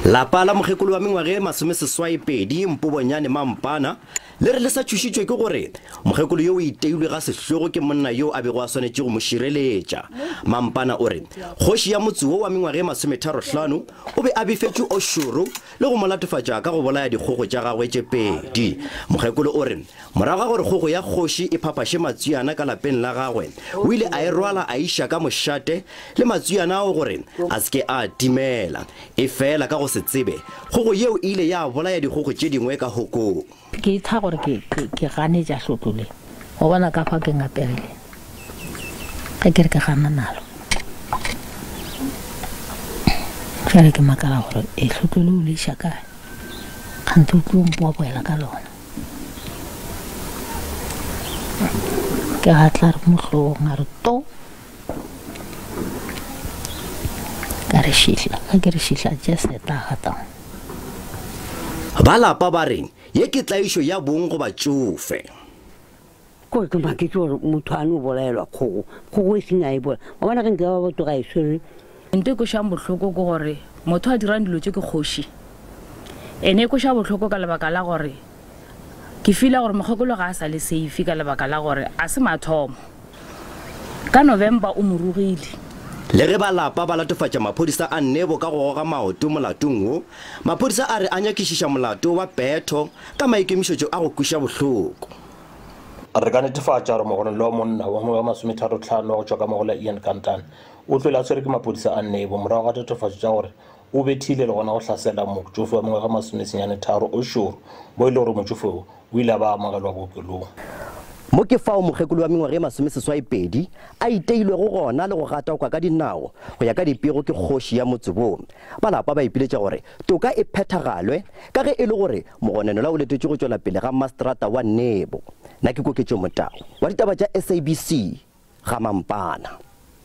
Lapa la mogekolo wa mengwaga e masomeseswai Pedi mpobonyane Ga-Mampana le re le sa thušitšwe ke gore mogekolo yo o iteilwe ga sehlogo ke monna yo a bego a swanetše go mo šireletša. Ga-Mampana o re kgoši ya motse wo wa mengwaga e 35 o be a befetše ošoro le go mo latofatsa ka go bolaya dikgogo tša gagwe tše pedi. Mogekolo o re morago ga gore kgogo ya kgoši e phapaše matsuyana ka lapeng la gagwe o ile a e rwala a iša ka mošate le matsuyana ao gore a se ke a timela e fela ka go se tsebe kgogo yeo ile ya bolaya dikgogo tše dingwe ka hokong. Ke itha gore ke gane ja hlotlole go bona ka fa ke ngaperile ga ke re ka gana nalo fela ke makala gore e hlotlole o le iša kae kgante o tlo mpoapoela ka lona ke gatla re mohlogong a re to ka re šihla ga ke re šihla tše seta gatang ba lapa ba reng ye ke tlaišo ya bong go batsofe ko ke maketse gore motho a no bolaelwa kgogo e seng a e bola wa bona ge nke ba botoga e swere nte ko sha bohloko ke gore motho a dirang dilo tše ke kgoši ene ko sha bohloko ka lebaka la gore ke fila gore mogekolo ga a sa le safe ka lebaka la gore a se mathomo ka November o morugile le ge ba lapa ba latofatša mapodisa a nnebo ka go goga maoto molatong wo. Mapodisa a re a nyakišiša molato wa petho ka maikemišetšo a go kweša bohloko. Re ka netefatša gore mogolo lo monna wa mo 35 go tšwa ka mogola Ian Kantane o tlwele a tshwere ke mapodisa a nnebo morago ga tatofatšo tša gore o bethile le gona go hlasela motsofe wa mongwe ga 33 o šoro mo e le gore motsofe o ile a ba amogelwa bookelong. Mo ke fao mogekolo wa mengwaga e 32 a iteilwe go gona le go gata kwa ka dinao go ya ka dipego ke kgoši ya motse bo. Ba lapa ba ipiletša gore toka e phethagalwe ka ge e le gore mogononela o letetše go tšwela pele ga mastrata wa nnebo. Nna ke koketšo motao wa ditaba tša SABC Ga-Mampana.